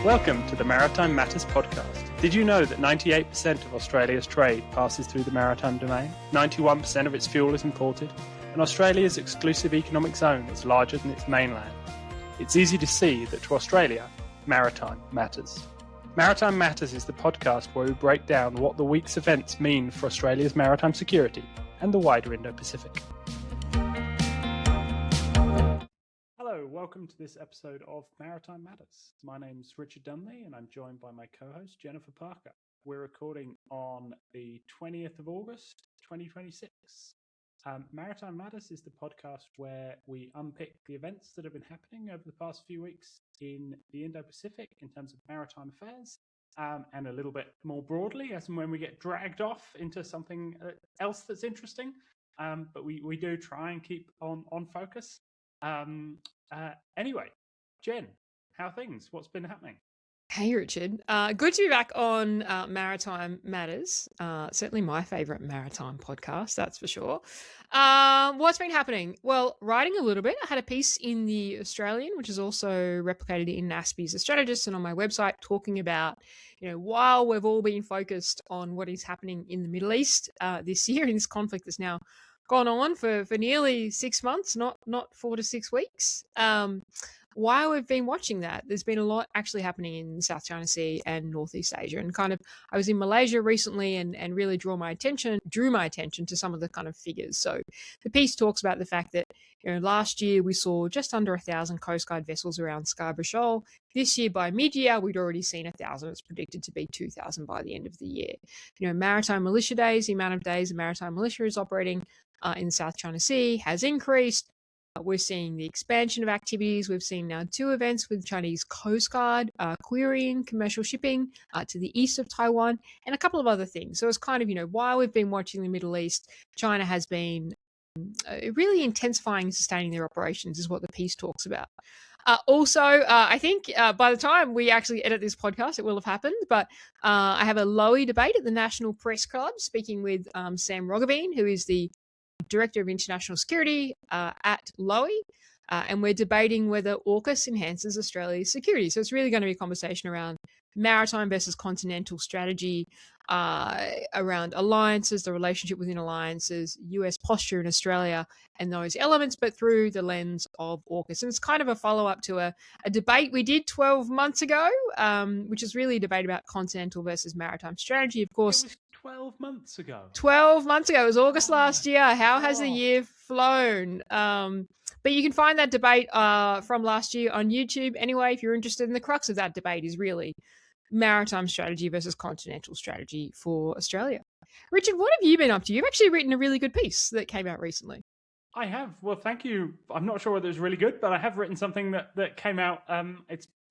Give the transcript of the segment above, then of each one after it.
Welcome to the Maritime Matters podcast. Did you know that 98% of Australia's trade passes through the maritime domain? 91% of its fuel is imported, and Australia's exclusive economic zone is larger than its mainland. It's easy to see that to Australia, maritime matters. Maritime Matters is the podcast where we break down what the week's events mean for Australia's maritime security and the wider Indo-Pacific. Hello, welcome to this episode of Maritime Matters. My name's Richard Dunley and I'm joined by my co-host Jennifer Parker. We're recording on the 20th of August, 2026. Maritime Matters is the podcast where we unpick the events that have been happening over the past few weeks in the Indo-Pacific in terms of maritime affairs, and a little bit more broadly as and when we get dragged off into something else that's interesting. But we do try and keep on focus. Anyway, Jen, how are things? What's been happening? Hey, Richard. Good to be back on Maritime Matters. Certainly my favourite maritime podcast, that's for sure. What's been happening? Well, writing a little bit. I had a piece in The Australian, which is also replicated in NASP's The Strategist and on my website, talking about, while we've all been focused on what is happening in the Middle East this year, in this conflict that's now gone on for nearly 6 months, not 4 to 6 weeks. While we've been watching that, there's been a lot actually happening in South China Sea and Northeast Asia. And I was in Malaysia recently and really drew my attention to some of the kind of figures. So the piece talks about the fact that, last year we saw just under 1,000 Coast Guard vessels around Scarborough Shoal. This year, by mid-year, we'd already seen 1,000. It's predicted to be 2,000 by the end of the year. Maritime militia days, the amount of days the maritime militia is operating in the South China Sea has increased. We're seeing the expansion of activities. We've seen now 2 events with Chinese Coast Guard querying commercial shipping to the east of Taiwan and a couple of other things. So it's kind of, while we've been watching the Middle East, China has been really intensifying and sustaining their operations is what the piece talks about. Also, I think by the time we actually edit this podcast, it will have happened. But I have a Lowy debate at the National Press Club, speaking with Sam Roggeveen, who is the Director of International Security at Lowy, and we're debating whether AUKUS enhances Australia's security. So it's really going to be a conversation around maritime versus continental strategy, around alliances, the relationship within alliances, US posture in Australia, and those elements, but through the lens of AUKUS. And it's kind of a follow-up to a debate we did 12 months ago, which is really a debate about continental versus maritime strategy. Of course, It was 12 months ago. 12 months ago. It was August last year. How has the year flown? But you can find that debate from last year on YouTube. Anyway, if you're interested in the crux of that debate is really maritime strategy versus continental strategy for Australia. Richard, what have you been up to? You've actually written a really good piece that came out recently. I have. Well, thank you. I'm not sure whether it's really good, but I have written something that came out.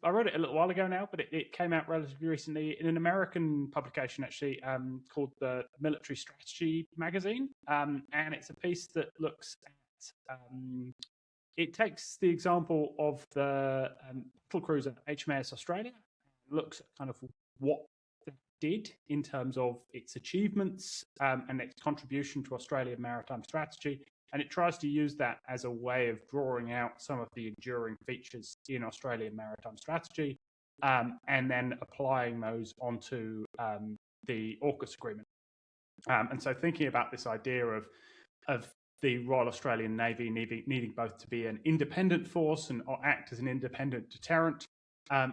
I wrote it a little while ago now, but it came out relatively recently in an American publication, actually, called the Military Strategy magazine. And it's a piece that looks at, it takes the example of the battle cruiser HMAS Australia, looks at kind of what it did in terms of its achievements and its contribution to Australian maritime strategy. And it tries to use that as a way of drawing out some of the enduring features in Australian maritime strategy, and then applying those onto the AUKUS agreement. And so thinking about this idea of the Royal Australian Navy needing both to be an independent force and act as an independent deterrent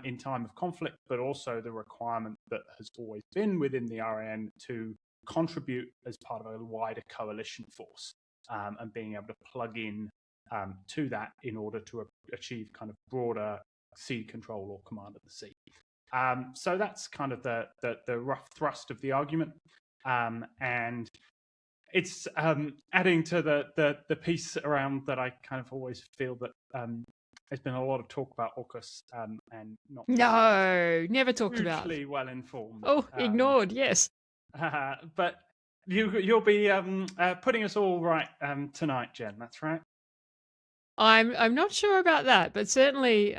in time of conflict, but also the requirement that has always been within the RAN to contribute as part of a wider coalition force. And being able to plug in to that in order to achieve kind of broader sea control or command of the sea. So that's kind of the rough thrust of the argument. And it's adding to the piece around that I kind of always feel that there's been a lot of talk about AUKUS and not never talked about. Hugely well informed. Oh, ignored, yes. But you'll be putting us all right tonight, Jen. That's right. I'm not sure about that, but certainly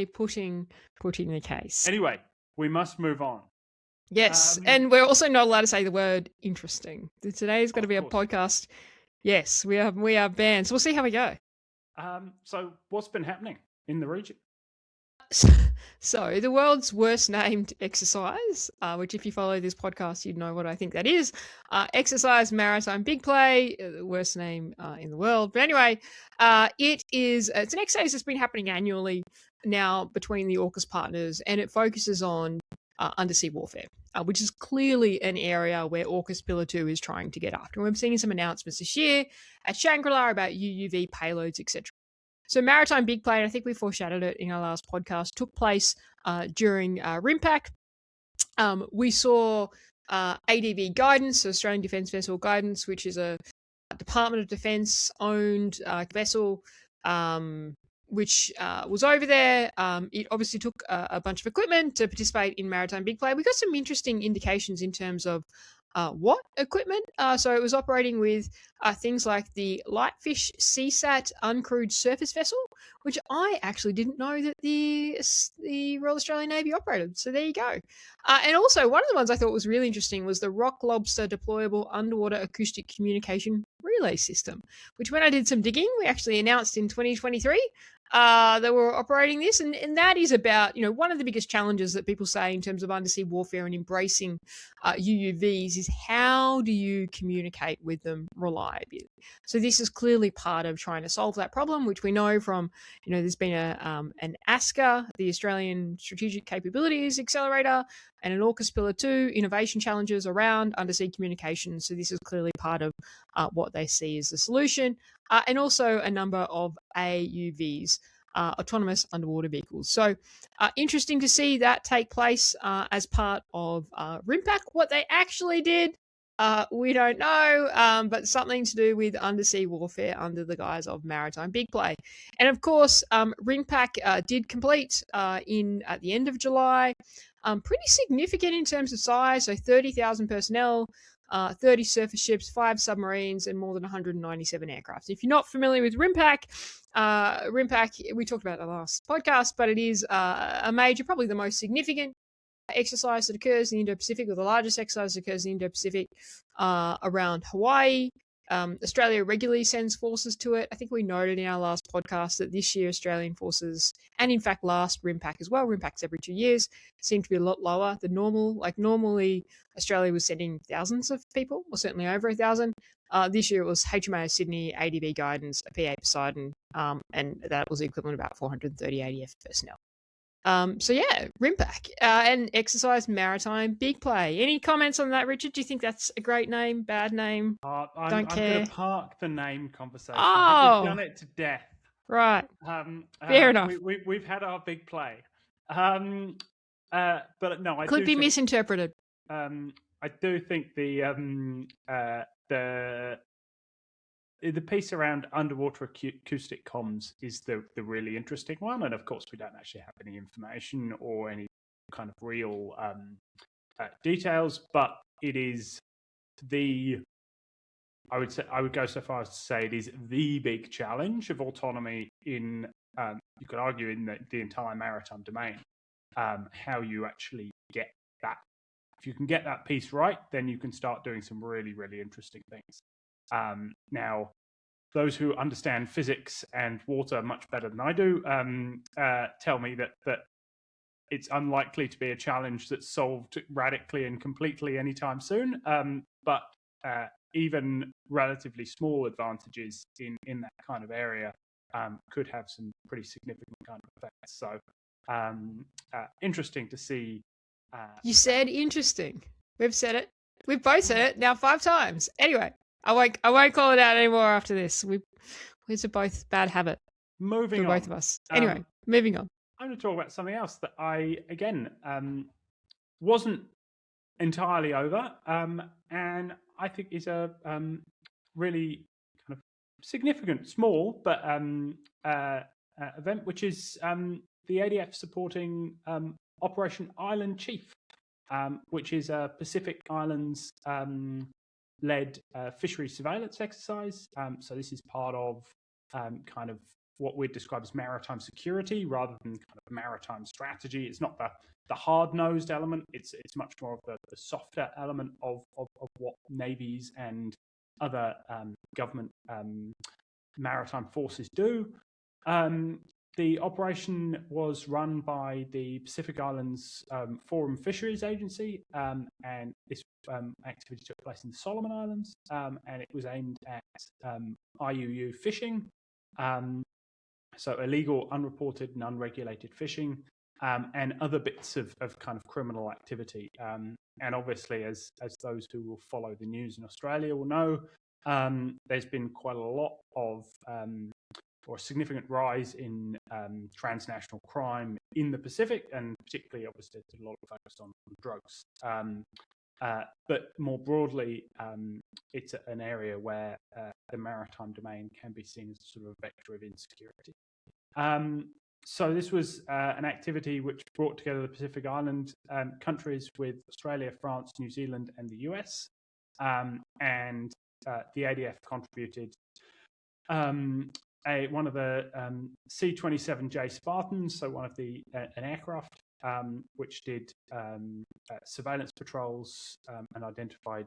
pushing the case. Anyway, we must move on. Yes, and we're also not allowed to say the word interesting. Today's going to be a podcast. Yes, we are banned. So we'll see how we go. So what's been happening in the region? So the world's worst named exercise, which if you follow this podcast, you'd know what I think that is. Exercise Maritime Big Play, the worst name in the world. But anyway, it's an exercise that's been happening annually now between the AUKUS partners, and it focuses on undersea warfare, which is clearly an area where AUKUS Pillar II is trying to get after. And we've seen some announcements this year at Shangri-La about UUV payloads, etc. So Maritime Big Play, and I think we foreshadowed it in our last podcast, took place during RIMPAC. We saw ADV guidance, so Australian Defence Vessel Guidance, which is a Department of Defence owned vessel, which was over there. It obviously took a bunch of equipment to participate in Maritime Big Play. We got some interesting indications in terms of what equipment. So it was operating with things like the Lightfish CSAT uncrewed surface vessel, which I actually didn't know that the Royal Australian Navy operated. So there you go. And also one of the ones I thought was really interesting was the Rock Lobster deployable underwater acoustic communication relay system, which when I did some digging, we actually announced in 2023 that we're operating this. And that is about, one of the biggest challenges that people say in terms of undersea warfare and embracing UUVs is how do you communicate with them reliably? So this is clearly part of trying to solve that problem, which we know from, there's been an ASCA, the Australian Strategic Capabilities Accelerator, and an AUKUS Pillar II innovation challenges around undersea communications. So this is clearly part of what they see as the solution, and also a number of AUVs, autonomous underwater vehicles. So interesting to see that take place as part of RIMPAC. What they actually did, we don't know, but something to do with undersea warfare under the guise of Maritime Big Play. And of course, RIMPAC did complete at the end of July. Pretty significant in terms of size, so 30,000 personnel, 30 surface ships, 5 submarines, and more than 197 aircraft. If you're not familiar with RIMPAC, we talked about it in the last podcast, but it is a major, probably the most significant exercise that occurs in the Indo-Pacific, or the largest exercise that occurs in the Indo-Pacific around Hawaii. Australia regularly sends forces to it. I think we noted in our last podcast that this year Australian forces, and in fact last RIMPAC as well, RIMPAC's every 2 years, seem to be a lot lower than normal. Like normally Australia was sending thousands of people, or certainly over 1,000. This year it was HMAS Sydney, ADB Guidance, PA Poseidon, and that was the equivalent of about 430 ADF personnel. So yeah, RIMPAC and exercise Maritime Big Play. Any comments on that, Richard? Do you think that's a great name, bad name? I'm going to park the name conversation. Oh, I think we've done it to death. Right. Fair enough. We've had our big play. But no, I could be misinterpreted. I do think the piece around underwater acoustic comms is the really interesting one, and of course we don't actually have any information or any kind of real details, but it is I would go so far as to say it is the big challenge of autonomy in you could argue in the entire maritime domain. How you actually get that. If you can get that piece right, then you can start doing some really, really interesting things. Now, those who understand physics and water much better than I do tell me that it's unlikely to be a challenge that's solved radically and completely anytime soon. But even relatively small advantages in that kind of area could have some pretty significant kind of effects. So interesting to see. You said interesting. We've said it. We've both said it now 5 times. Anyway, I won't call it out anymore after this. It's a both bad habit. Moving for on. both of us. Anyway, moving on. I'm going to talk about something else that I again wasn't entirely over, and I think is a really kind of significant, small but event, which is the ADF supporting Operation Island Chief, which is a Pacific Islands led fisheries surveillance exercise. So this is part of kind of what we'd describe as maritime security rather than kind of maritime strategy. It's not the hard-nosed element. It's much more of the softer element of what navies and other government maritime forces do. the operation was run by the Pacific Islands Forum Fisheries Agency, and this activity took place in the Solomon Islands, and it was aimed at IUU fishing, so illegal, unreported, and unregulated fishing, and other bits of kind of criminal activity. And obviously, as those who will follow the news in Australia will know, there's been quite a lot of or a significant rise in transnational crime in the Pacific, and particularly, obviously, there's a lot of focus on drugs. But more broadly, it's an area where the maritime domain can be seen as sort of a vector of insecurity. So this was an activity which brought together the Pacific Island countries with Australia, France, New Zealand, and the US. And the ADF contributed one of the C-27J Spartans, so one of an aircraft which did surveillance patrols and identified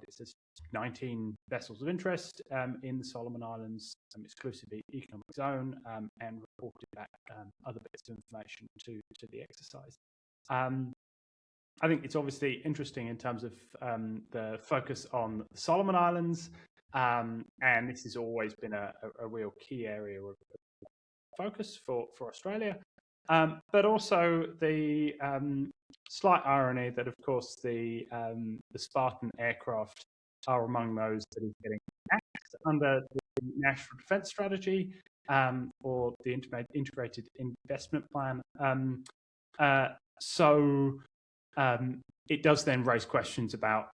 19 vessels of interest in the Solomon Islands exclusive economic zone, and reported back other bits of information to the exercise. I think it's obviously interesting in terms of the focus on the Solomon Islands, and this has always been a real key area of focus for Australia. But also the slight irony that, of course, the Spartan aircraft are among those that is getting axed under the National Defence Strategy or the Integrated Investment Plan. So it does then raise questions about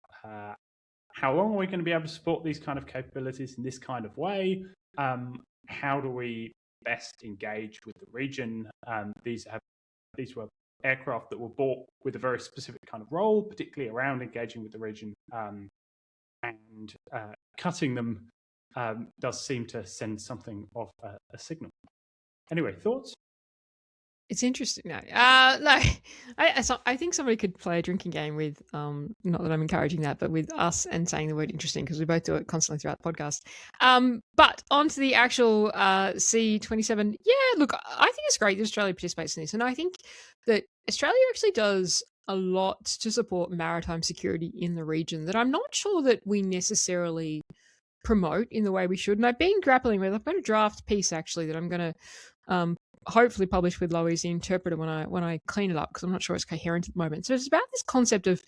how long are we going to be able to support these kind of capabilities in this kind of way? How do we best engage with the region? These were aircraft that were bought with a very specific kind of role, particularly around engaging with the region, and cutting them does seem to send something of a signal. Anyway, thoughts? It's interesting. No, I think somebody could play a drinking game with, not that I'm encouraging that, but with us and saying the word interesting, because we both do it constantly throughout the podcast. But onto the actual C-27. Yeah, look, I think it's great that Australia participates in this. And I think that Australia actually does a lot to support maritime security in the region that I'm not sure that we necessarily promote in the way we should. And I've been grappling with, I've got a draft piece actually that I'm going to hopefully publish with Lois the interpreter when I clean it up, because I'm not sure it's coherent at the moment. So it's about this concept of,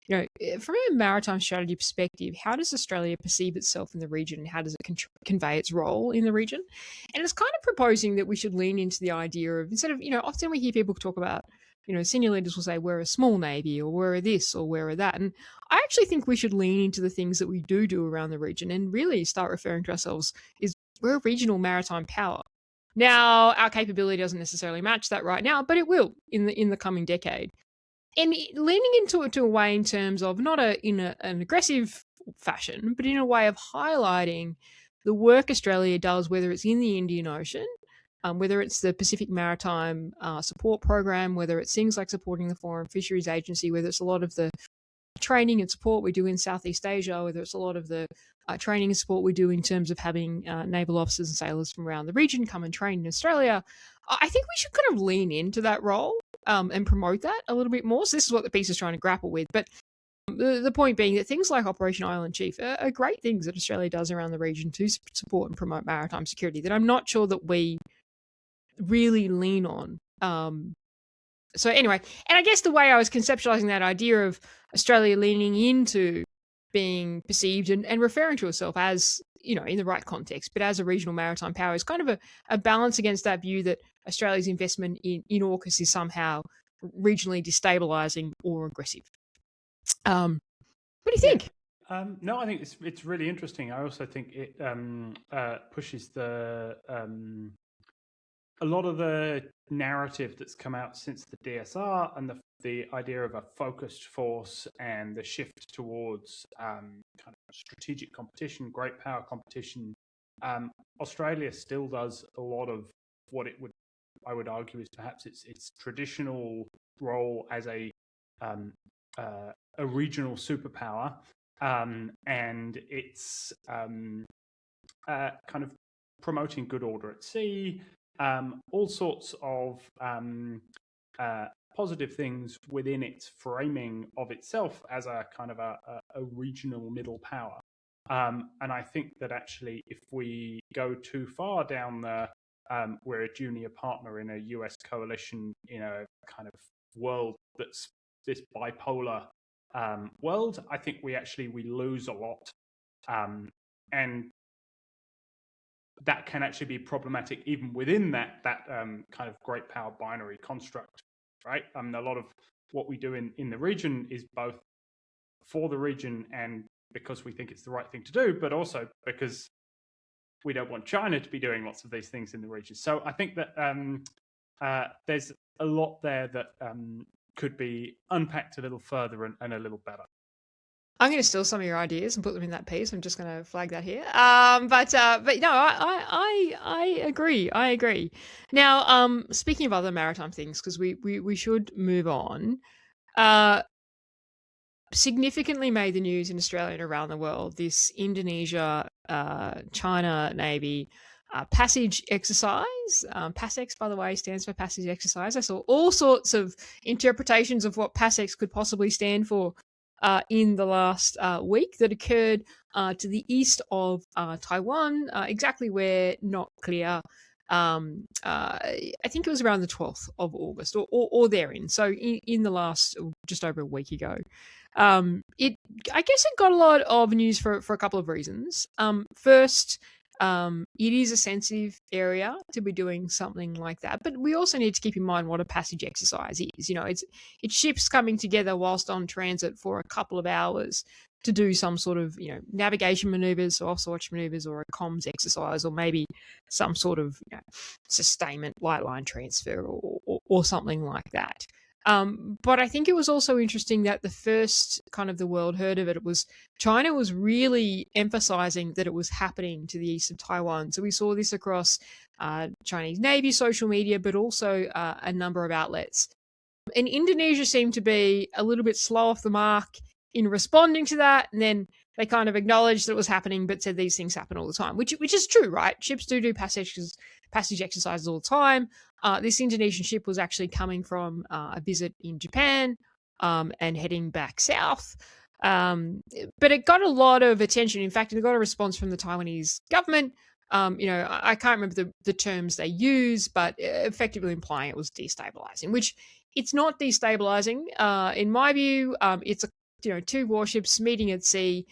from a maritime strategy perspective, how does Australia perceive itself in the region, and how does it convey its role in the region? And it's kind of proposing that we should lean into the idea of, instead of, often we hear people talk about, senior leaders will say, we're a small navy, or we're this, or we're that. And I actually think we should lean into the things that we do around the region and really start referring to ourselves as we're a regional maritime power. Now, our capability doesn't necessarily match that right now, but it will in the coming decade. And leaning into it to a way in terms of not in an aggressive fashion, but in a way of highlighting the work Australia does, whether it's in the Indian Ocean, whether it's the Pacific Maritime Support Program, whether it's things like supporting the Foreign Fisheries Agency, whether it's a lot of the training and support we do in Southeast Asia, whether it's a lot of the training and support we do in terms of having naval officers and sailors from around the region come and train in Australia. I think we should kind of lean into that role and promote that a little bit more. So this is what the piece is trying to grapple with. But the point being that things like Operation Island Chief are great things that Australia does around the region to support and promote maritime security that I'm not sure that we really lean on. So anyway, and I guess the way I was conceptualizing that idea of Australia leaning into being perceived and referring to itself as, in the right context, but as a regional maritime power is kind of a balance against that view that Australia's investment in AUKUS is somehow regionally destabilizing or aggressive. What do you think? No, I think it's really interesting. I also think it pushes a lot of the narrative that's come out since the DSR and the idea of a focused force and the shift towards kind of strategic competition, great power competition. Australia still does a lot of what I would argue is perhaps its traditional role as a regional superpower, and it's kind of promoting good order at sea, all sorts of positive things within its framing of itself as a kind of a regional middle power. And I think that actually, if we go too far down we're a junior partner in a US coalition in a kind of world that's this bipolar world, I think we lose a lot. And that can actually be problematic even within that kind of great power binary construct, right? A lot of what we do in the region is both for the region and because we think it's the right thing to do, but also because we don't want China to be doing lots of these things in the region. So I think that there's a lot there that could be unpacked a little further and a little better. I'm going to steal some of your ideas and put them in that piece. I'm just going to flag that here. But no, I agree. I agree. Now, speaking of other maritime things, because we should move on. Significantly made the news in Australia and around the world. This Indonesia-China Navy passage exercise. PASEX, by the way, stands for passage exercise. I saw all sorts of interpretations of what PASEX could possibly stand for in the last week that occurred to the east of Taiwan, exactly where, not clear. I think it was around the 12th of August or therein. So in the last, just over a week ago. I guess it got a lot of news for a couple of reasons. First, it is a sensitive area to be doing something like that, but we also need to keep in mind what a passage exercise is. It's ships coming together whilst on transit for a couple of hours to do some sort of navigation maneuvers or off-watch maneuvers or a comms exercise or maybe some sort of sustainment light line transfer or something like that. But I think it was also interesting that the first kind of the world heard of it was China was really emphasizing that it was happening to the east of Taiwan. So we saw this across Chinese Navy social media, but also a number of outlets. And Indonesia seemed to be a little bit slow off the mark in responding to that. And then they kind of acknowledged that it was happening, but said these things happen all the time, which is true, right? Ships do passage exercises all the time. This Indonesian ship was actually coming from a visit in Japan and heading back south. But it got a lot of attention. In fact, it got a response from the Taiwanese government. I can't remember the terms they use, but effectively implying it was destabilizing, which it's not destabilizing. In my view, it's two warships meeting at sea,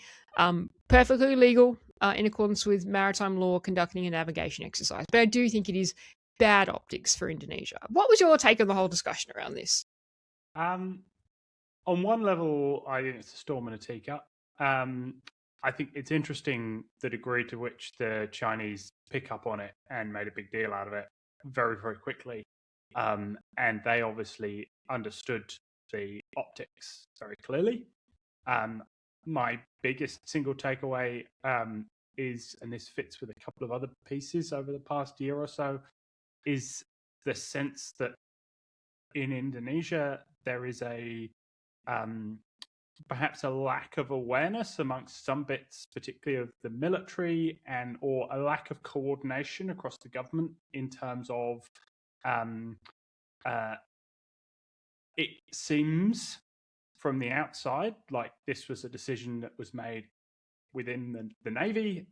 perfectly legal in accordance with maritime law, conducting a navigation exercise. But I do think it is bad optics for Indonesia. What was your take on the whole discussion around this? On one level, I think it's a storm in a teacup. I think it's interesting the degree to which the Chinese pick up on it and made a big deal out of it very, very quickly. And they obviously understood the optics very clearly. My biggest single takeaway is, and this fits with a couple of other pieces over the past year or so, is the sense that in Indonesia there is perhaps a lack of awareness amongst some bits, particularly of the military, or a lack of coordination across the government in terms of it seems from the outside like this was a decision that was made within the Navy,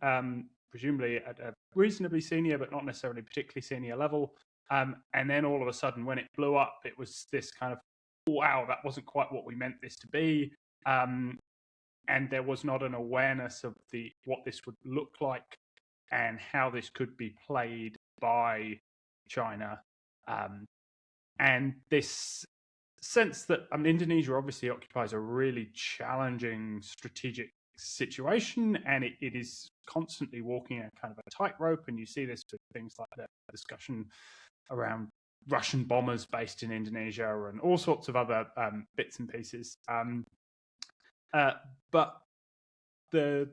presumably at a reasonably senior but not necessarily particularly senior level. And then all of a sudden when it blew up, it was this kind of, wow, that wasn't quite what we meant this to be. And there was not an awareness of what this would look like and how this could be played by China. And this sense that Indonesia obviously occupies a really challenging strategic situation, and it is constantly walking a kind of a tightrope. And you see this with things like the discussion around Russian bombers based in Indonesia and all sorts of other bits and pieces. But the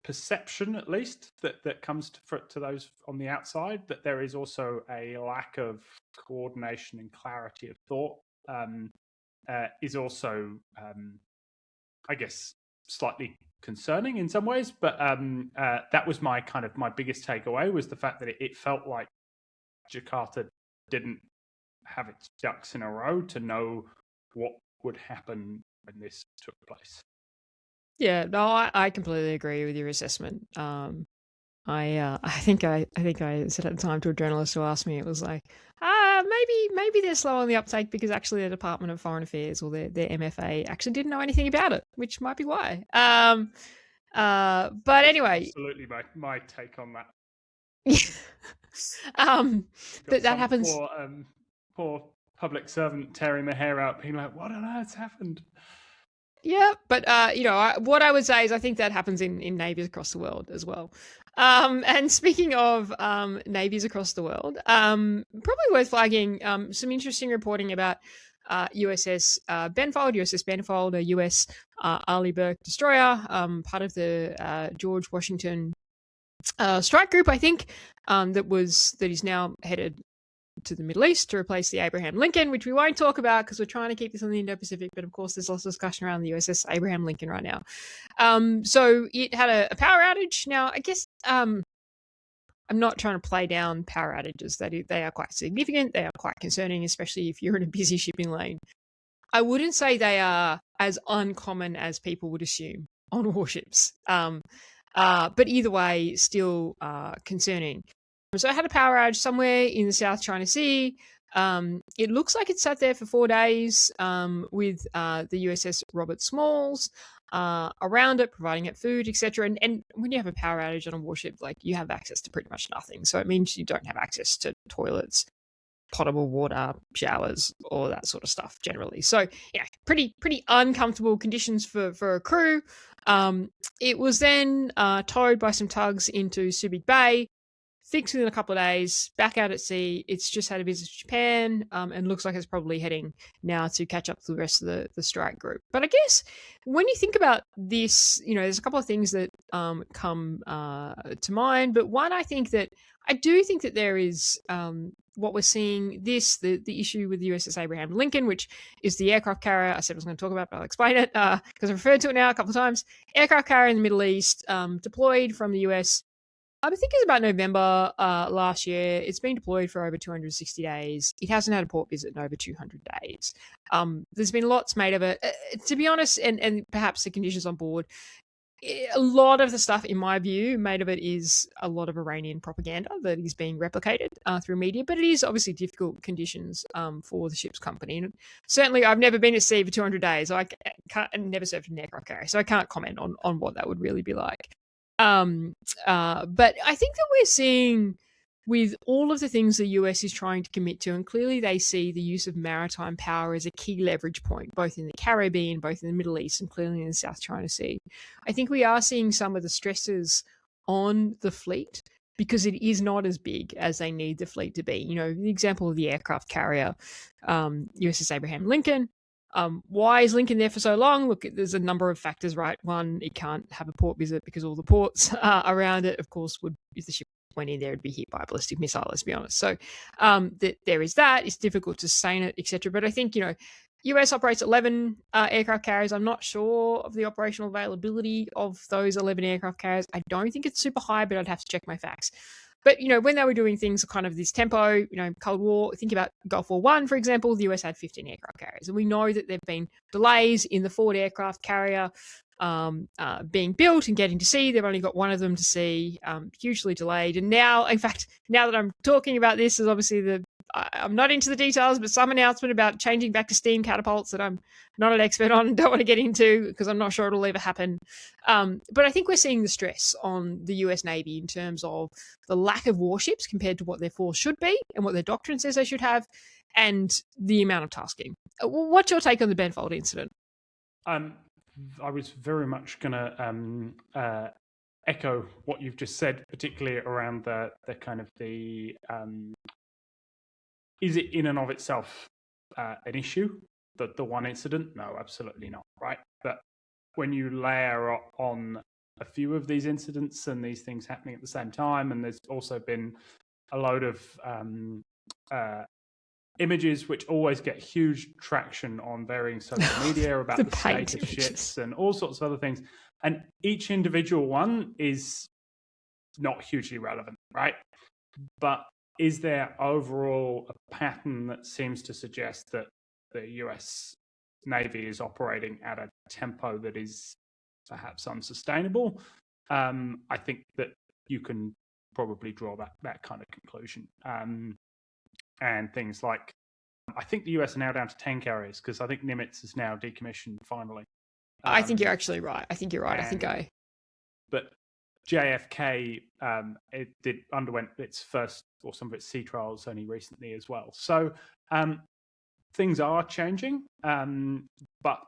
perception, at least, that comes to those on the outside, that there is also a lack of coordination and clarity of thought, is also, I guess, slightly concerning in some ways. But that was my biggest takeaway, was the fact that it felt like Jakarta didn't have its ducks in a row to know what would happen when this took place. Yeah, no, I completely agree with your assessment. I think I said at the time to a journalist who asked me, it was like, maybe they're slow on the uptake because actually the Department of Foreign Affairs or their MFA actually didn't know anything about it, which might be why. But anyway, absolutely my take on that. that happens. Poor public servant tearing their hair out, being like, "What on earth's happened?" Yeah, but what I would say is I think that happens in navies across the world as well. And speaking of navies across the world, probably worth flagging some interesting reporting about USS Benfold, a US Arleigh Burke destroyer, part of the George Washington strike group, I think, that is now headed to the Middle East to replace the Abraham Lincoln, which we won't talk about because we're trying to keep this on the Indo-Pacific, but of course there's lots of discussion around the USS Abraham Lincoln right now. So it had a power outage. Now, I guess I'm not trying to play down power outages. They are quite significant. They are quite concerning, especially if you're in a busy shipping lane. I wouldn't say they are as uncommon as people would assume on warships. But either way, still concerning. So I had a power outage somewhere in the South China Sea. It looks like it sat there for 4 days with the USS Robert Smalls around it, providing it food, etc. And when you have a power outage on a warship, like you have access to pretty much nothing. So it means you don't have access to toilets, potable water, showers, all that sort of stuff generally. So yeah, pretty uncomfortable conditions for a crew. It was then towed by some tugs into Subic Bay, fixed within a couple of days, back out at sea. It's just had a visit to Japan and looks like it's probably heading now to catch up to the rest of the strike group. But I guess when you think about this, there's a couple of things that come to mind. But one, I do think that there is what we're seeing, the issue with the USS Abraham Lincoln, which is the aircraft carrier I said I was going to talk about, but I'll explain it because I've referred to it now a couple of times. Aircraft carrier in the Middle East, deployed from the US. I think it's about November last year. It's been deployed for over 260 days. It hasn't had a port visit in over 200 days. There's been lots made of it. To be honest, and perhaps the conditions on board, a lot of the stuff, in my view, made of it is a lot of Iranian propaganda that is being replicated through media, but it is obviously difficult conditions for the ship's company. And certainly, I've never been at sea for 200 days. So I can't, and never served an aircraft carrier, so I can't comment on what that would really be like. But I think that we're seeing with all of the things the US is trying to commit to, and clearly they see the use of maritime power as a key leverage point, both in the Caribbean, both in the Middle East, and clearly in the South China Sea. I think we are seeing some of the stresses on the fleet because it is not as big as they need the fleet to be. The example of the aircraft carrier, USS Abraham Lincoln. Why is Lincoln there for so long? Look, there's a number of factors, right? One, it can't have a port visit because all the ports around it, of course, if the ship went in there, it'd be hit by a ballistic missile, let's be honest. So there is that. It's difficult to sustain it, etc. But I think, US operates 11 aircraft carriers. I'm not sure of the operational availability of those 11 aircraft carriers. I don't think it's super high, but I'd have to check my facts. But, when they were doing things kind of this tempo, Cold War, think about Gulf War I, for example, the US had 15 aircraft carriers. And we know that there have been delays in the Ford aircraft carrier being built and getting to sea. They've only got one of them to sea, hugely delayed. And now, in fact, now that I'm talking about this, is obviously I'm not into the details, but some announcement about changing back to steam catapults that I'm not an expert on and don't want to get into because I'm not sure it'll ever happen. But I think we're seeing the stress on the US Navy in terms of the lack of warships compared to what their force should be and what their doctrine says they should have, and the amount of tasking. What's your take on the Benfold incident? I was very much going to echo what you've just said, particularly around the kind of the is it in and of itself an issue, the one incident? No, absolutely not, right? But when you layer on a few of these incidents and these things happening at the same time, and there's also been a load of images which always get huge traction on varying social media about the state of ships and all sorts of other things. And each individual one is not hugely relevant, right? But is there overall a pattern that seems to suggest that the US Navy is operating at a tempo that is perhaps unsustainable? I think that you can probably draw that kind of conclusion. And things like, I think the US are now down to 10 carriers because I think Nimitz is now decommissioned finally. I think you're actually right. I think you're right. But JFK, it underwent its first or some of its sea trials only recently as well. So things are changing, but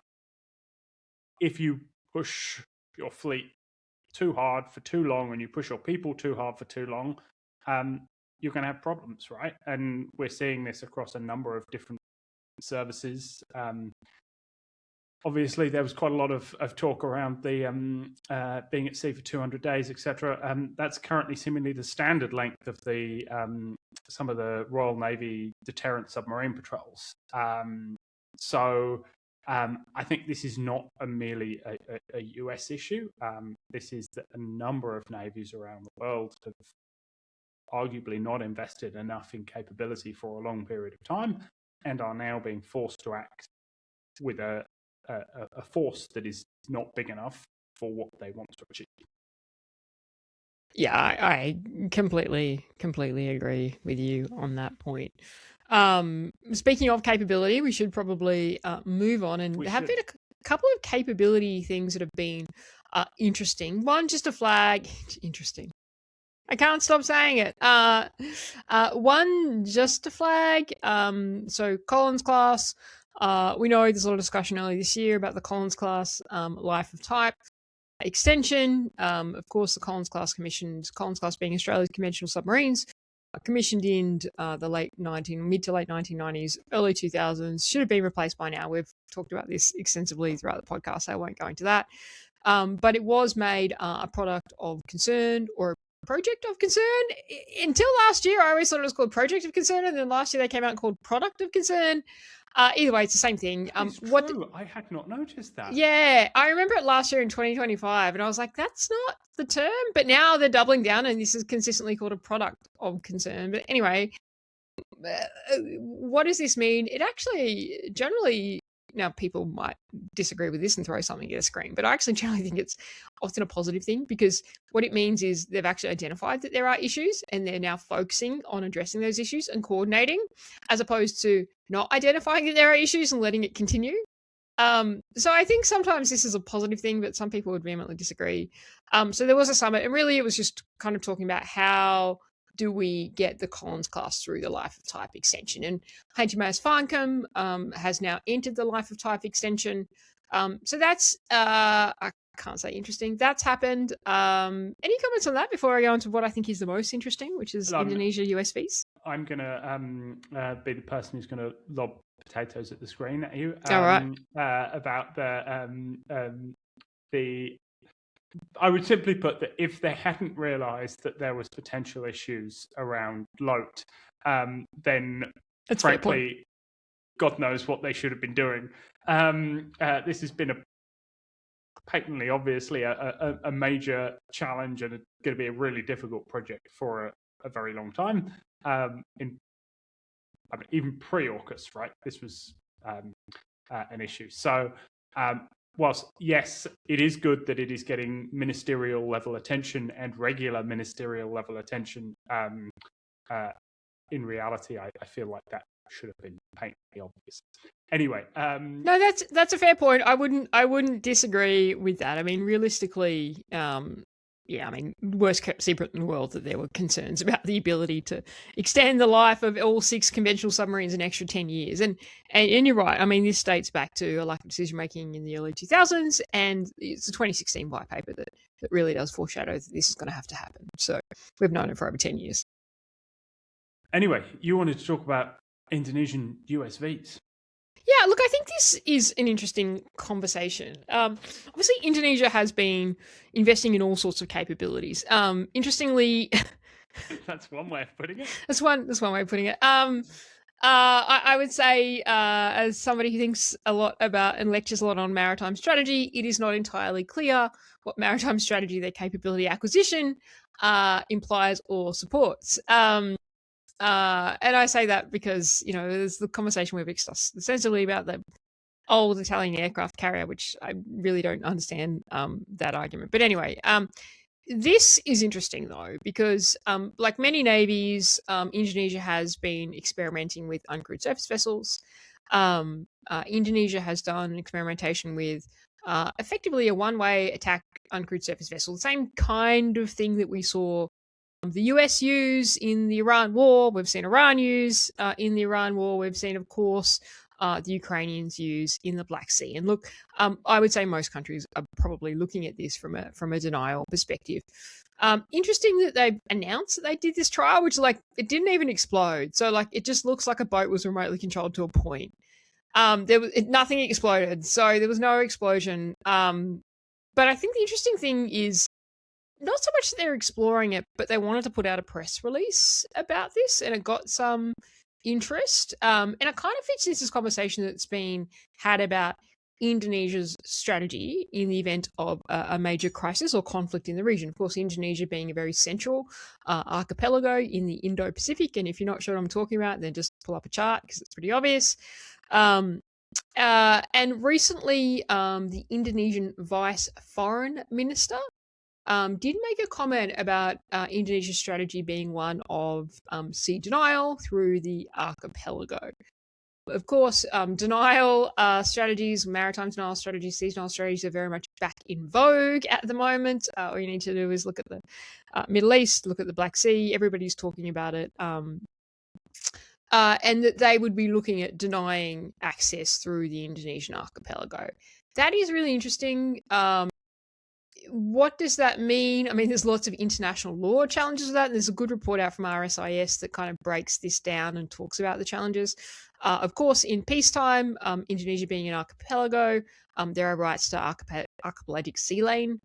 if you push your fleet too hard for too long and you push your people too hard for too long, you're going to have problems, right? And we're seeing this across a number of different services. Obviously, there was quite a lot of talk around the being at sea for 200 days, etc. That's currently seemingly the standard length of the some of the Royal Navy deterrent submarine patrols. So I think this is not merely a US issue. This is that a number of navies around the world have arguably not invested enough in capability for a long period of time and are now being forced to act with a force that is not big enough for what they want to achieve. Yeah, I completely agree with you on that point. Speaking of capability, we should probably move on, and have been a couple of capability things that have been interesting. One, just a flag, interesting. I can't stop saying it. One, just a flag. So Collins class. We know there's a lot of discussion earlier this year about the Collins class life of type extension. Of course, the Collins class being Australia's conventional submarines, commissioned in the mid to late 1990s, early 2000s, should have been replaced by now. We've talked about this extensively throughout the podcast, so I won't go into that. But it was made a product of concern or project of concern. Until last year, I always thought it was called project of concern, and then last year they came out and called product of concern. Either way, it's the same thing. I had not noticed that. Yeah, I remember it last year in 2025, and I was like, that's not the term. But now they're doubling down, and this is consistently called a product of concern. But anyway, what does this mean? It actually generally, now people might disagree with this and throw something at a screen, but I actually generally think it's often a positive thing, because what it means is they've actually identified that there are issues and they're now focusing on addressing those issues and coordinating, as opposed to not identifying that there are issues and letting it continue. So I think sometimes this is a positive thing, but some people would vehemently disagree. So there was a summit, and really it was just kind of talking about how do we get the Collins class through the life of type extension. And HMAS Farnham has now entered the life of type extension. So that's, I can't say interesting. That's happened. Any comments on that before I go on to what I think is the most interesting, which is Indonesia USVs? I'm going to be the person who's going to lob potatoes at the screen at you. All right. About the I would simply put that if they hadn't realised that there was potential issues around LOTE, then That's frankly, God knows what they should have been doing. This has been patently, obviously, a major challenge, and it's going to be a really difficult project for a very long time. Even pre-AUKUS, right? This was an issue. So, whilst, yes, it is good that it is getting ministerial level attention and regular ministerial level attention, in reality, I feel like that should have been painfully obvious. Anyway, no, that's a fair point. I wouldn't disagree with that. I mean, realistically, yeah, I mean, worst kept secret in the world that there were concerns about the ability to extend the life of all 6 conventional submarines an extra 10 years. And you're right. I mean, this dates back to a lack of decision making in the early 2000s, and it's a 2016 white paper that really does foreshadow that this is going to have to happen. So we've known it for over 10 years. Anyway, you wanted to talk about Indonesian USVs. Yeah, look, I think this is an interesting conversation. Obviously, Indonesia has been investing in all sorts of capabilities. Interestingly, that's one way of putting it. That's one way of putting it. I would say, as somebody who thinks a lot about and lectures a lot on maritime strategy, it is not entirely clear what maritime strategy their capability acquisition implies or supports. And I say that because, there's the conversation we've discussed extensively about the old Italian aircraft carrier, which I really don't understand that argument. But anyway, this is interesting though, because like many navies, Indonesia has been experimenting with uncrewed surface vessels. Indonesia has done experimentation with effectively a one-way attack uncrewed surface vessel, the same kind of thing that we saw the US use in the Iran war. We've seen Iran use in the Iran war. We've seen, of course, the Ukrainians use in the Black Sea. And look, I would say most countries are probably looking at this from a denial perspective. Interesting that they announced that they did this trial, which it didn't even explode. So it just looks like a boat was remotely controlled to a point. Nothing exploded, so there was no explosion. But I think the interesting thing is not so much that they're exploring it, but they wanted to put out a press release about this, and it got some interest. And it kind of fits this conversation that's been had about Indonesia's strategy in the event of a major crisis or conflict in the region. Of course, Indonesia being a very central archipelago in the Indo-Pacific. And if you're not sure what I'm talking about, then just pull up a chart because it's pretty obvious. And recently, the Indonesian Vice Foreign Minister did make a comment about Indonesia's strategy being one of sea denial through the archipelago. Of course, denial strategies, maritime denial strategies, sea denial strategies are very much back in vogue at the moment. All you need to do is look at the Middle East, look at the Black Sea. Everybody's talking about it. And that they would be looking at denying access through the Indonesian archipelago. That is really interesting. What does that mean? I mean, there's lots of international law challenges with that. And there's a good report out from RSIS that kind of breaks this down and talks about the challenges. Of course, in peacetime, Indonesia being an archipelago, there are rights to archipelagic sea lane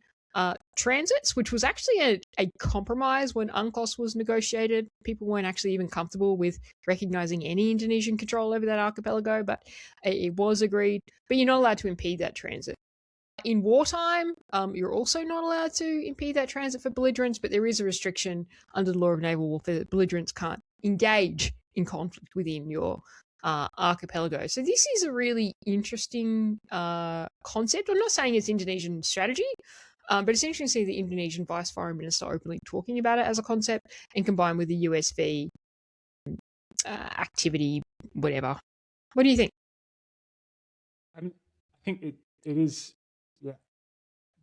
transits, which was actually a compromise when UNCLOS was negotiated. People weren't actually even comfortable with recognizing any Indonesian control over that archipelago, but it was agreed. But you're not allowed to impede that transit. In wartime, you're also not allowed to impede that transit for belligerents, but there is a restriction under the law of naval warfare that belligerents can't engage in conflict within your archipelago. So this is a really interesting concept. I'm not saying it's Indonesian strategy, but it's interesting to see the Indonesian Vice Foreign Minister openly talking about it as a concept and combined with the USV activity, whatever. What do you think? I think it is. Yeah,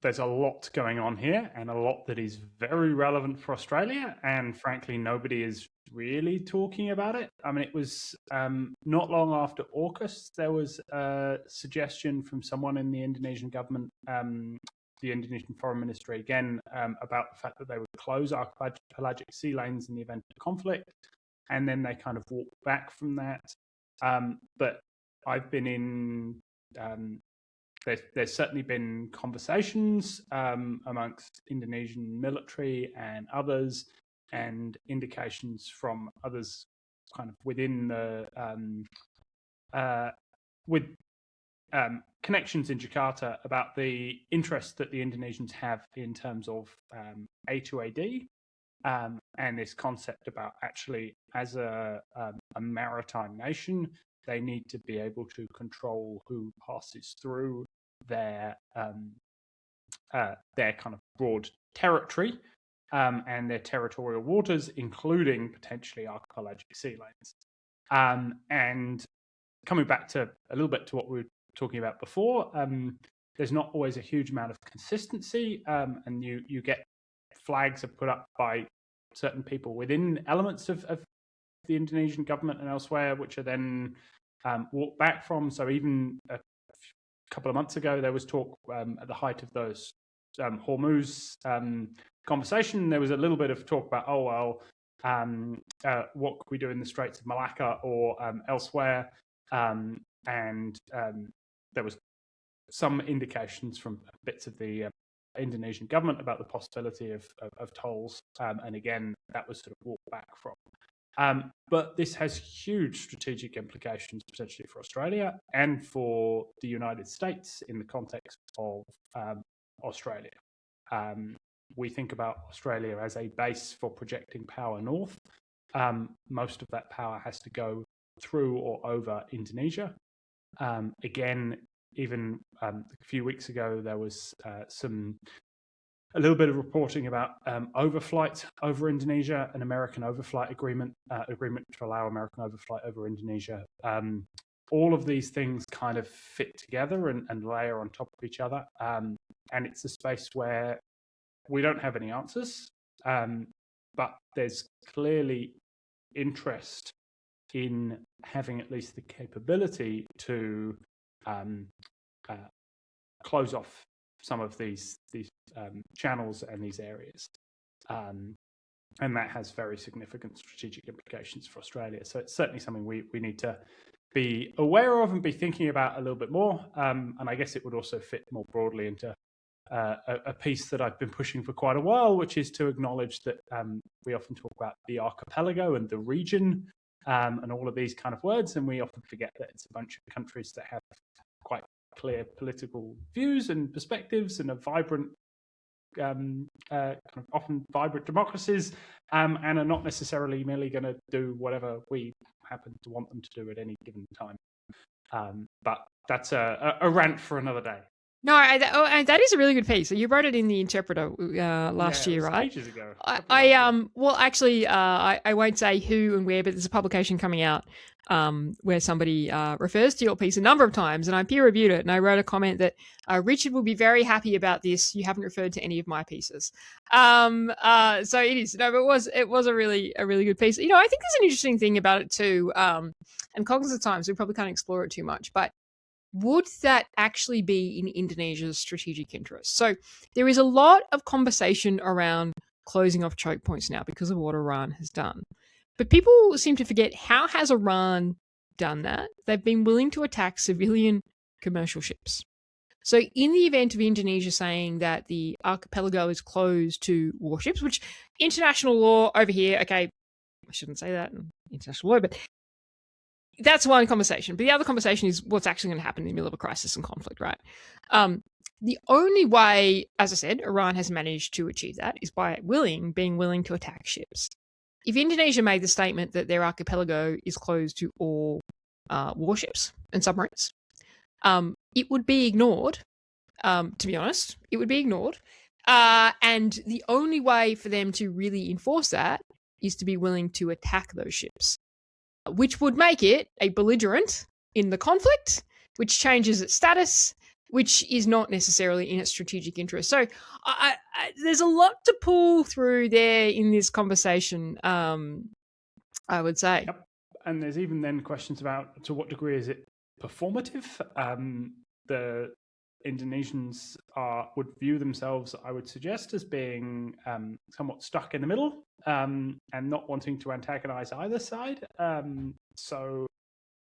there's a lot going on here, and a lot that is very relevant for Australia. And frankly, nobody is really talking about it. I mean, it was not long after AUKUS, there was a suggestion from someone in the Indonesian government, the Indonesian Foreign Ministry again, about the fact that they would close archipelagic sea lanes in the event of conflict, and then they kind of walked back from that. But I've been in. There's certainly been conversations amongst Indonesian military and others, and indications from others kind of within the with connections in Jakarta about the interest that the Indonesians have in terms of A2AD, and this concept about actually as a maritime nation, they need to be able to control who passes through their kind of broad territory and their territorial waters, including potentially archipelagic sea lanes. And coming back to a little bit to what we were talking about before, there's not always a huge amount of consistency, and you get flags are put up by certain people within elements of the Indonesian government and elsewhere, which are then walked back from. So even a couple of months ago, there was talk at the height of those Hormuz conversation. There was a little bit of talk about, what could we do in the Straits of Malacca or elsewhere? And there was some indications from bits of the Indonesian government about the possibility of tolls. And again, that was sort of walked back from. But this has huge strategic implications potentially for Australia and for the United States in the context of Australia. We think about Australia as a base for projecting power north. most of that power has to go through or over Indonesia. Again, even a few weeks ago, there was a little bit of reporting about overflight over Indonesia, an American overflight agreement to allow American overflight over Indonesia. All of these things kind of fit together and layer on top of each other. And it's a space where we don't have any answers, but there's clearly interest in having at least the capability to close off some of these channels and these areas. And that has very significant strategic implications for Australia. So it's certainly something we need to be aware of and be thinking about a little bit more. And I guess it would also fit more broadly into a piece that I've been pushing for quite a while, which is to acknowledge that we often talk about the archipelago and the region and all of these kind of words, and we often forget that it's a bunch of countries that have quite clear political views and perspectives and a vibrant, kind of often vibrant democracies, and are not necessarily merely going to do whatever we happen to want them to do at any given time. But that's a rant for another day. No, that is a really good piece. You wrote it in the Interpreter last year, right? Ages ago. Well, actually, I won't say who and where, but there's a publication coming out where somebody refers to your piece a number of times, and I peer reviewed it, and I wrote a comment that Richard will be very happy about this. You haven't referred to any of my pieces, so it is. No, but it was a really good piece. You know, I think there's an interesting thing about it too, and cognizant times we probably can't explore it too much, but would that actually be in Indonesia's strategic interest? So there is a lot of conversation around closing off choke points now because of what Iran has done. But people seem to forget, how has Iran done that? They've been willing to attack civilian commercial ships. So in the event of Indonesia saying that the archipelago is closed to warships, which international law over here, okay, I shouldn't say that in international law, but that's one conversation. But the other conversation is what's actually going to happen in the middle of a crisis and conflict, right? The only way, as I said, Iran has managed to achieve that is by being willing to attack ships. If Indonesia made the statement that their archipelago is closed to all warships and submarines, it would be ignored, to be honest. It would be ignored. And the only way for them to really enforce that is to be willing to attack those ships, which would make it a belligerent in the conflict, which changes its status, which is not necessarily in its strategic interest. So there's a lot to pull through there in this conversation, I would say. Yep. And there's even then questions about to what degree is it performative? The Indonesians would view themselves, I would suggest, as being somewhat stuck in the middle and not wanting to antagonize either side. So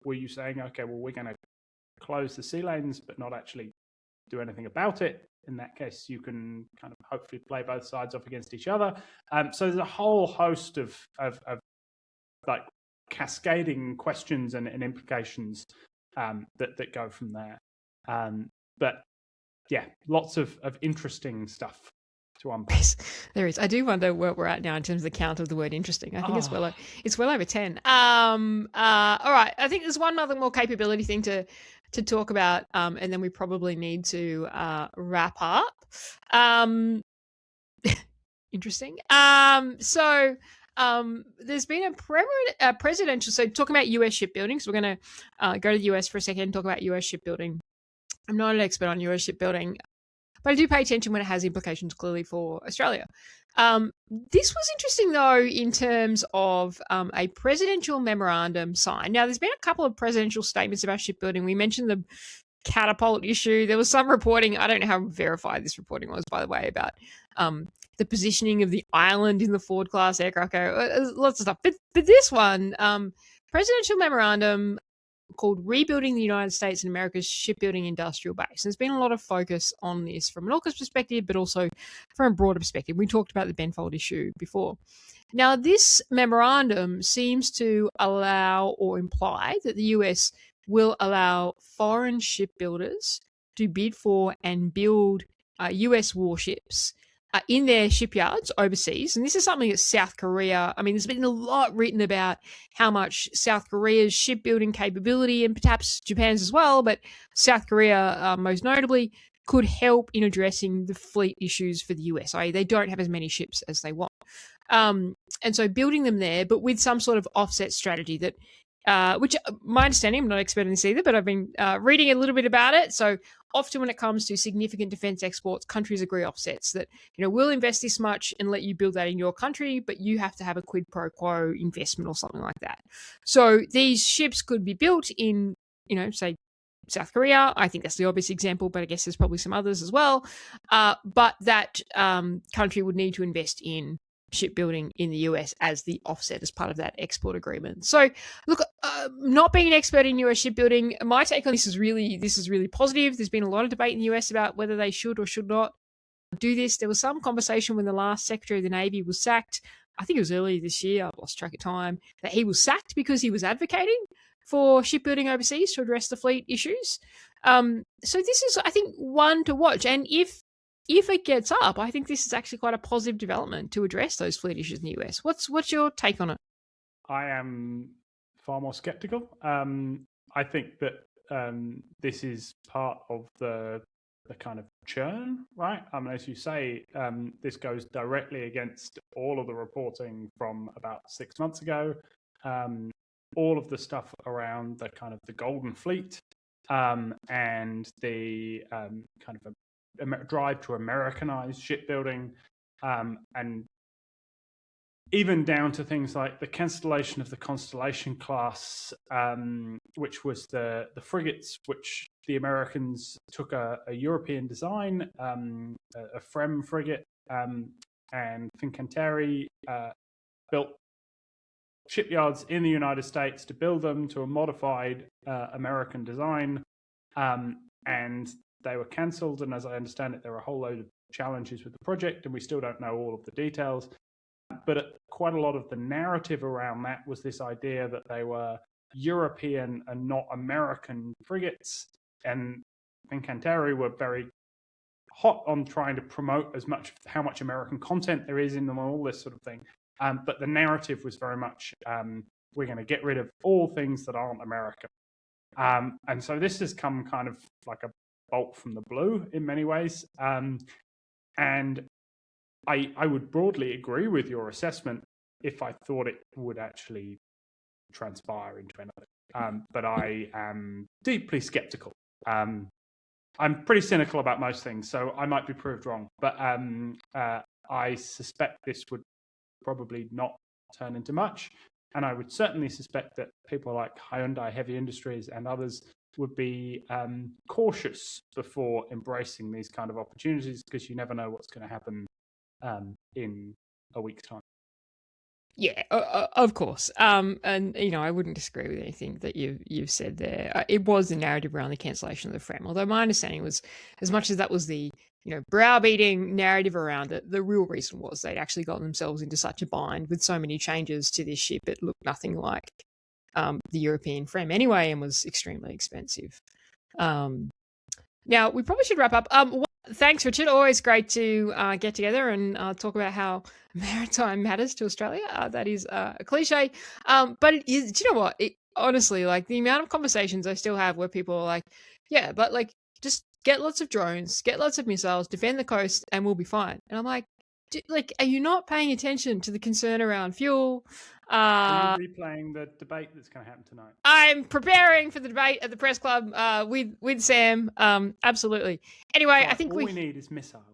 were you saying, okay, well, we're going to close the sea lanes but not actually do anything about it? In that case, you can kind of hopefully play both sides off against each other. So there's a whole host of like cascading questions and implications that go from there. But yeah, lots of interesting stuff to unpack. There is. I do wonder where we're at now in terms of the count of the word interesting. I think it's well over 10. All right. I think there's one other more capability thing to talk about, and then we probably need to wrap up. Interesting. So there's been a presidential, so talking about US shipbuilding. So we're going to go to the US for a second and talk about US shipbuilding. I'm not an expert on US shipbuilding, but I do pay attention when it has implications clearly for Australia. This was interesting, though, in terms of a presidential memorandum signed. Now, there's been a couple of presidential statements about shipbuilding. We mentioned the catapult issue. There was some reporting, I don't know how verified this reporting was, by the way, about the positioning of the island in the Ford-class aircraft carrier. Lots of stuff. But this one, presidential memorandum called Rebuilding the United States and America's Shipbuilding Industrial Base. There's been a lot of focus on this from an AUKUS perspective, but also from a broader perspective. We talked about the Benfold issue before. Now, this memorandum seems to allow or imply that the US will allow foreign shipbuilders to bid for and build US warships in their shipyards overseas. And this is something that South Korea, I mean, there's been a lot written about how much South Korea's shipbuilding capability, and perhaps Japan's as well, but South Korea most notably, could help in addressing the fleet issues for the US. I.e., they don't have as many ships as they want. And so building them there, but with some sort of offset strategy that, which my understanding, I'm not an expert in this either, but I've been reading a little bit about it. So often when it comes to significant defense exports, countries agree offsets that, we'll invest this much and let you build that in your country, but you have to have a quid pro quo investment or something like that. So these ships could be built in, say, South Korea. I think that's the obvious example, but I guess there's probably some others as well. But that country would need to invest in shipbuilding in the US as the offset as part of that export agreement. So look, not being an expert in US shipbuilding, my take on this is really positive. There's been a lot of debate in the US about whether they should or should not do this. There was some conversation when the last Secretary of the Navy was sacked. I think it was earlier this year, I've lost track of time, that he was sacked because he was advocating for shipbuilding overseas to address the fleet issues. So this is, I think, one to watch. And if it gets up, I think this is actually quite a positive development to address those fleet issues in the US. What's your take on it? I am far more skeptical. I think that this is part of the kind of churn, right? I mean, as you say, this goes directly against all of the reporting from about 6 months ago. All of the stuff around the kind of the Golden Fleet and the kind of a drive to Americanize shipbuilding, and even down to things like the cancellation of the Constellation class, which was the frigates, which the Americans took a European design, a FREM frigate, and Fincantieri built shipyards in the United States to build them to a modified American design, and they were cancelled. And as I understand it, there were a whole load of challenges with the project, and we still don't know all of the details. But quite a lot of the narrative around that was this idea that they were European and not American frigates, and Fincantieri were very hot on trying to promote how much American content there is in them, all this sort of thing. But the narrative was very much, we're going to get rid of all things that aren't American. And so this has come kind of like a bolt from the blue in many ways. And I would broadly agree with your assessment if I thought it would actually transpire into anything. But I am deeply skeptical. I'm pretty cynical about most things, so I might be proved wrong. But I suspect this would probably not turn into much. And I would certainly suspect that people like Hyundai Heavy Industries and others would be cautious before embracing these kind of opportunities, because you never know what's going to happen in a week's time. Yeah, of course. And, I wouldn't disagree with anything that you've said there. It was the narrative around the cancellation of the FREM, although my understanding was, as much as that was the browbeating narrative around it, the real reason was they'd actually gotten themselves into such a bind with so many changes to this ship. It looked nothing like the European FREM anyway, and was extremely expensive. Now, we probably should wrap up. Thanks, Richard. Always great to get together and talk about how maritime matters to Australia. That is a cliche. But it is, do you know what? Honestly, like the amount of conversations I still have where people are like, yeah, but like just get lots of drones, get lots of missiles, defend the coast, and we'll be fine. And I'm like, are you not paying attention to the concern around fuel? Are you replaying the debate that's going to happen tonight? I'm preparing for the debate at the press club with Sam. Absolutely. Anyway, right, I think all we need is missiles.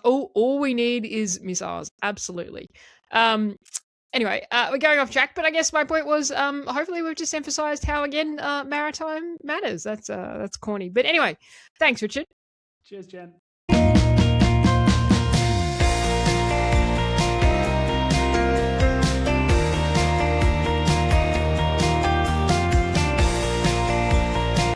All we need is missiles. Absolutely. Anyway, we're going off track, but I guess my point was, hopefully we've just emphasized how, again, maritime matters. That's corny. But anyway, thanks, Richard. Cheers, Jen.